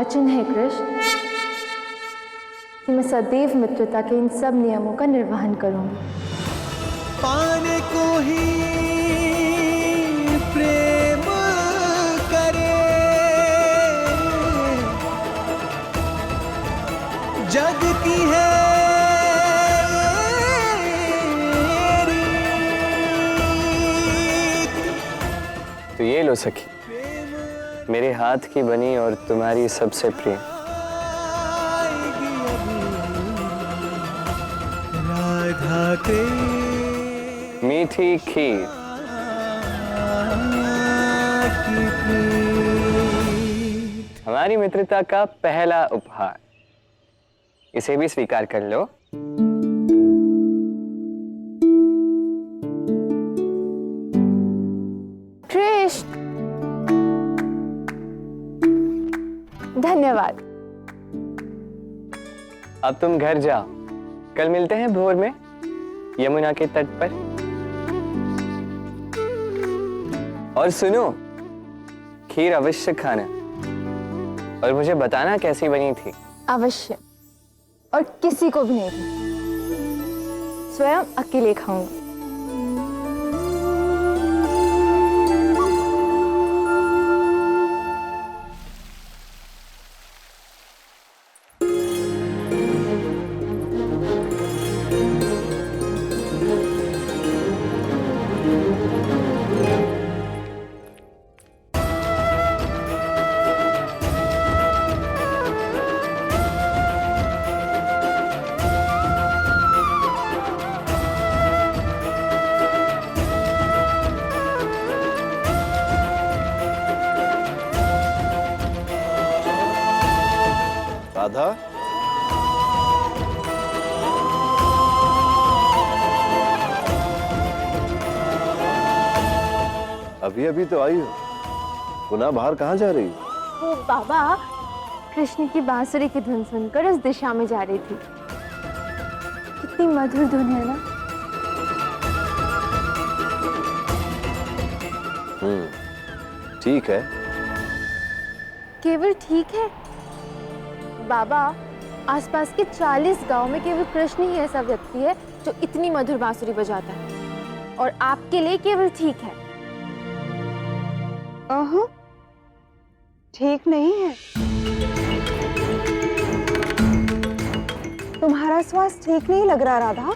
वचन है कृष्ण कि मैं सदैव मित्रता के इन सब नियमों का निर्वहन करूंगी। पाने को ही प्रेम करे, जग की है तो ये लो सखी, मेरे हाथ की बनी और तुम्हारी सबसे प्रिय राधा के मीठी खीर। हमारी मित्रता का पहला उपहार, इसे भी स्वीकार कर लो। कृष्ण, धन्यवाद। अब तुम घर जाओ, कल मिलते हैं भोर में यमुना के तट पर। और सुनो, खीर अवश्य खाना और मुझे बताना कैसी बनी थी। अवश्य, और किसी को भी नहीं दी, स्वयं अकेले खाऊंगी। राधा, अभी अभी तो आई हो, पुनः बाहर कहाँ जा रही हो? वो बाबा, कृष्ण की बांसुरी की धुन सुनकर उस दिशा में जा रही थी। कितनी मधुर धुन है ना। ठीक है। केवल ठीक है बाबा, आसपास के 40 गांव में केवल कृष्ण ही ऐसा व्यक्ति है जो इतनी मधुर बांसुरी बजाता है, और आपके लिए केवल ठीक है। ठीक नहीं है। तुम्हारा स्वास्थ्य ठीक नहीं लग रहा राधा।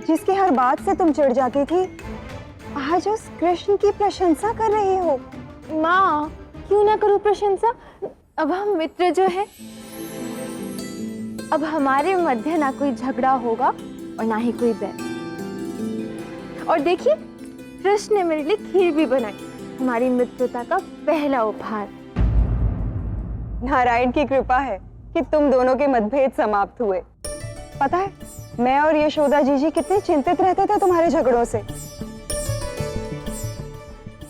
जिसकी हर बात से तुम चिढ़ जाती थी, आज उस कृष्ण की प्रशंसा कर रही हो। माँ, क्यों ना करूं प्रशंसा? अब हम मित्र जो है, अब हमारे मध्य ना कोई झगड़ा होगा और ना ही कोई बैर। और देखिए, कृष्ण ने मेरे लिए खीर भी बनाई, हमारी मित्रता का पहला उपहार। नारायण की कृपा है कि तुम दोनों के मतभेद समाप्त हुए। पता है, मैं और यशोदा जी कितने चिंतित रहते थे तुम्हारे झगड़ों से।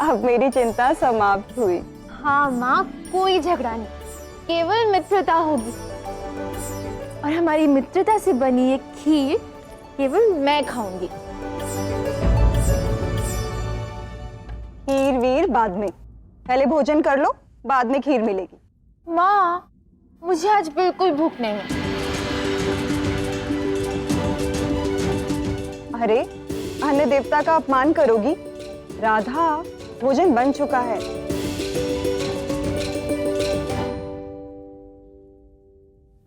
अब मेरी चिंता समाप्त हुई। हाँ माँ, कोई झगड़ा नहीं, केवल मित्रता होगी। और हमारी मित्रता से बनी एक खीर केवल मैं खाऊंगी। खीर वीर बाद में, पहले भोजन कर लो, बाद में खीर मिलेगी। माँ, मुझे आज बिल्कुल भूख नहीं है। अरे, अन्य देवता का अपमान करोगी? राधा, भोजन बन चुका है।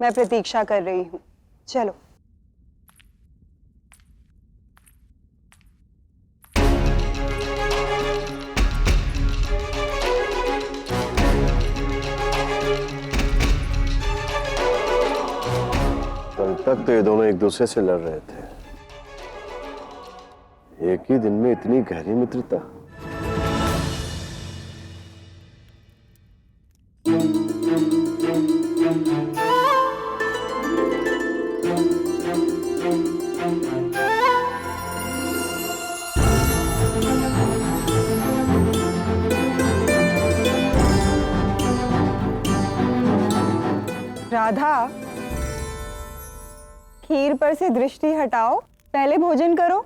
मैं प्रतीक्षा कर रही हूँ, चलो। कल तक तो ये दोनों एक दूसरे से लड़ रहे थे, एक ही दिन में इतनी गहरी मित्रता। राधा, खीर पर से दृष्टि हटाओ, पहले भोजन करो।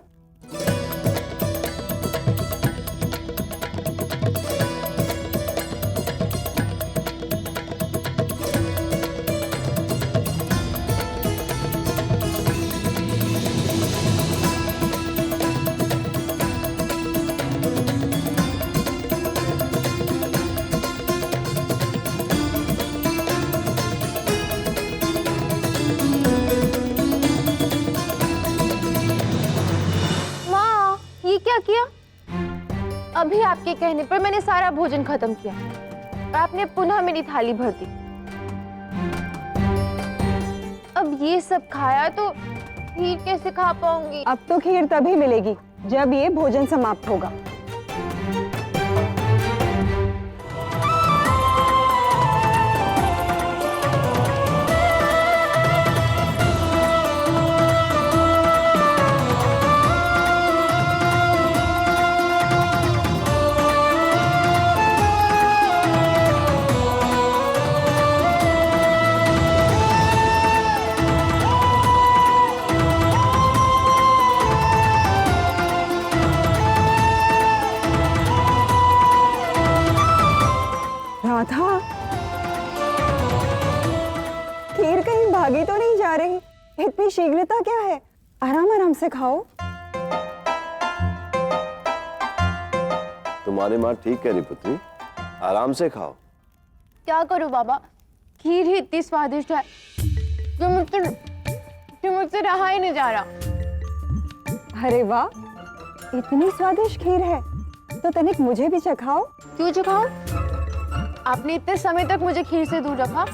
अभी आपके कहने पर मैंने सारा भोजन खत्म किया और आपने पुनः मेरी थाली भर दी। अब ये सब खाया तो खीर कैसे खा पाऊंगी? अब तो खीर तभी मिलेगी जब ये भोजन समाप्त होगा। राधा, खीर कहीं भागी तो नहीं जा रही? इतनी शीघ्रता क्या है? आराम आराम से खाओ। तुम्हारी माँ ठीक कह रही पुत्री, आराम से खाओ। क्या करूं बाबा, खीर ही इतनी स्वादिष्ट है जो मुझसे रहा ही नहीं जा रहा। अरे वाह, इतनी स्वादिष्ट खीर है तो तनिक मुझे भी चखाओ। क्यों चखाऊं? आपने इतने समय तक मुझे खीर से दूर रखा,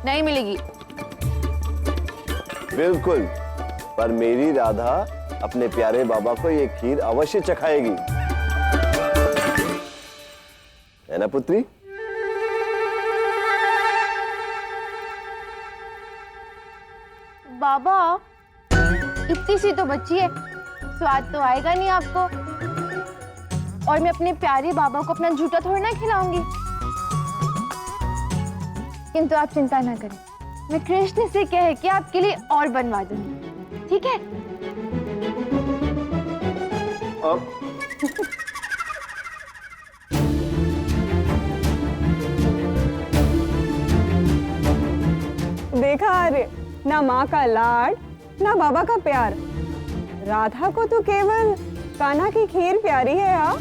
नहीं मिलेगी। बिल्कुल, पर मेरी राधा अपने प्यारे बाबा को ये खीर अवश्य चखाएगी, है ना पुत्री? बाबा, इतनी सी तो बच्ची है, स्वाद तो आएगा नहीं आपको। और मैं अपने प्यारे बाबा को अपना झूठा थोड़ा ना खिलाऊंगी। किंतु आप चिंता ना करें, मैं कृष्ण से कह के आपके लिए और बनवा दूंगी, ठीक है? देखा आर्य, ना माँ का लाड ना बाबा का प्यार। राधा को तो केवल कान्हा की खीर प्यारी है। हाँ,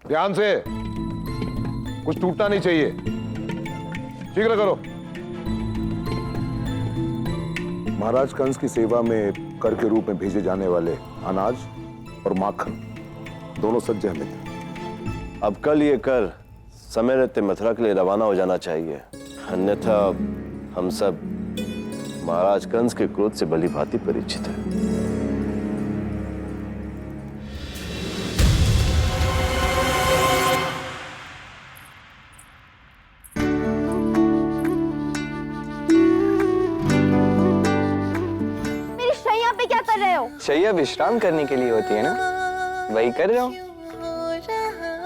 ध्यान से, कुछ टूटना नहीं चाहिए। शीघ्र करो। महाराज कंस की सेवा में कर के रूप में भेजे जाने वाले अनाज और माखन दोनों सज्ज में थे। अब कल ये कर समय रहते मथुरा के लिए रवाना हो जाना चाहिए, अन्यथा हम सब महाराज कंस के क्रोध से भली भांति परिचित हैं। शैया विश्राम करने के लिए होती है ना, वही कर रहा हूँ।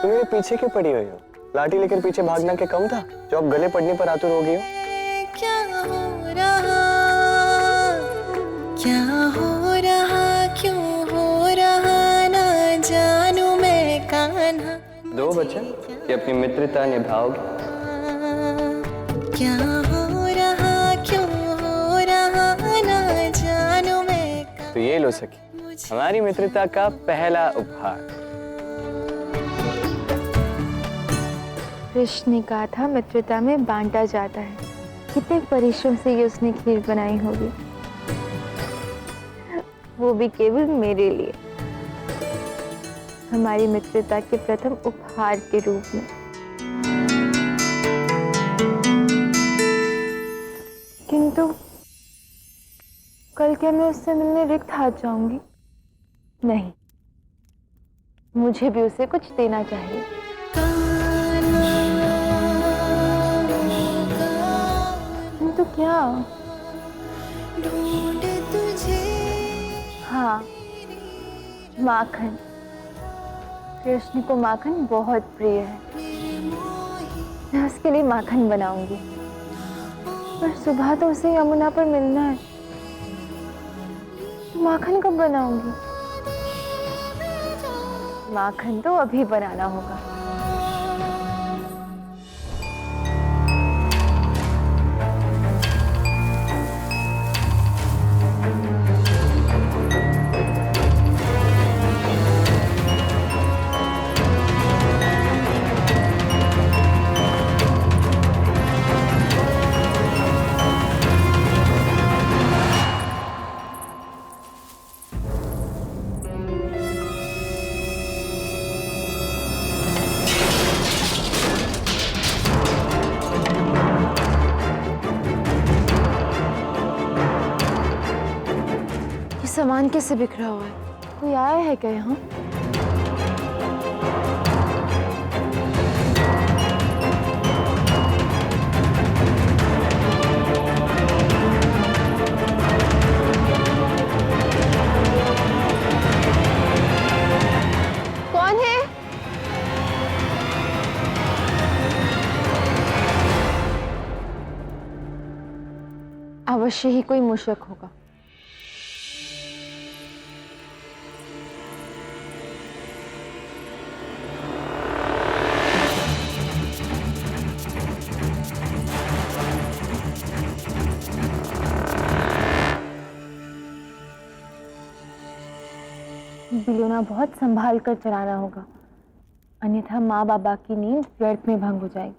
तुम मेरे पीछे क्यों पड़ी हुई हो? लाठी लेकर पीछे भागना क्या कम था जो अब गले पड़ने पर आतुर हो गई हो? क्या हो रहा क्यों हो रहा ना जानू मैं कान्हा। दो वचन कि अपनी मित्रता निभाओगे। क्या हो रहा क्यों हो रहा ना जानू मैं। तो ये लो सखी, हमारी मित्रता का पहला उपहार। कृष्ण ने कहा था मित्रता में बांटा जाता है। कितने परिश्रम से ये उसने खीर बनाई होगी, वो भी केवल मेरे लिए, हमारी मित्रता के प्रथम उपहार के रूप में। किंतु कल क्या मैं उससे मिलने रिक्त हाथ जाऊंगी? नहीं, मुझे भी उसे कुछ देना चाहिए। किंतु क्या? ढूंढ तुझे। हाँ, माखन। कृष्ण को माखन बहुत प्रिय है, मैं उसके लिए माखन बनाऊंगी। पर सुबह तो उसे यमुना पर मिलना है, माखन कब बनाऊंगी? माखन तो अभी बनाना होगा। सामान कैसे बिखरा हुआ है? कोई आया है क्या यहाँ? कौन है? अवश्य ही कोई मूषक होगा। बिलोना बहुत संभाल कर चलाना होगा, अन्यथा माँ बाबा की नींद व्यर्थ में भंग हो जाएगी।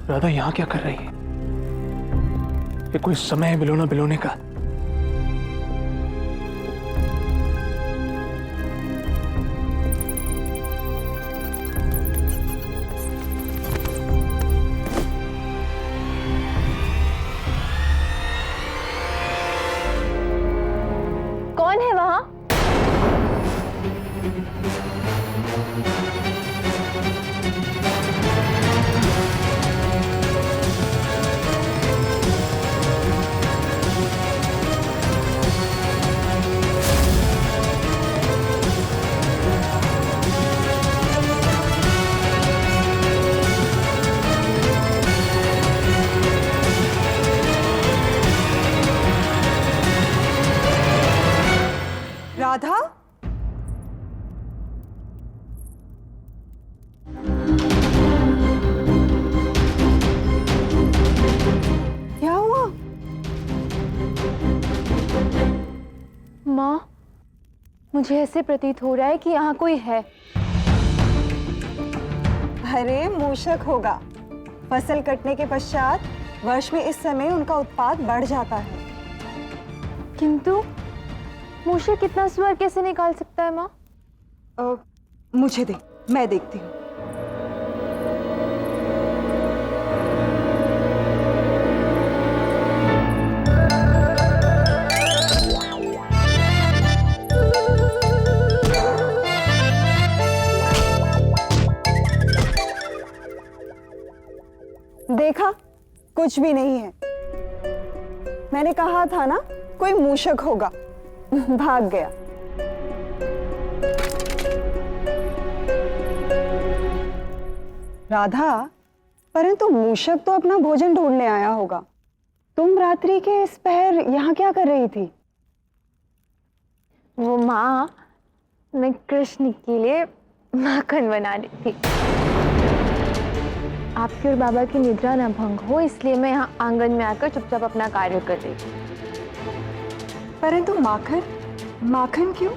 राधा यहाँ क्या कर रही है? ये कोई समय है बिलोना बिलोने का? कौन है वहां? राधा, क्या हुआ? माँ, मुझे ऐसे प्रतीत हो रहा है कि यहाँ कोई है। अरे मूषक होगा। फसल कटने के पश्चात वर्ष में इस समय उनका उत्पाद बढ़ जाता है। किंतु मूषक कितना स्वर कैसे निकाल सकता है माँ? मुझे दे, मैं देखती हूँ। देखा, कुछ भी नहीं है। मैंने कहा था ना, कोई मूषक होगा। भाग गया। राधा, परंतु मूषक तो अपना भोजन ढूंढने आया होगा। तुम रात्रि के इस पहर यहाँ क्या कर रही थी? वो माँ, मैं कृष्ण के लिए माखन बना रही थी। आपकी और बाबा की निद्रा न भंग हो, इसलिए मैं यहाँ आंगन में आकर चुपचाप अपना कार्य कर रही थी। परंतु माखन, माखन क्यों?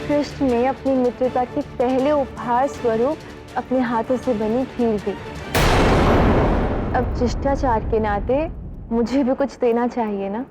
कृष्ण ने अपनी मित्रता के पहले उपहार स्वरूप अपने हाथों से बनी खीर दी। अब शिष्टाचार के नाते मुझे भी कुछ देना चाहिए ना।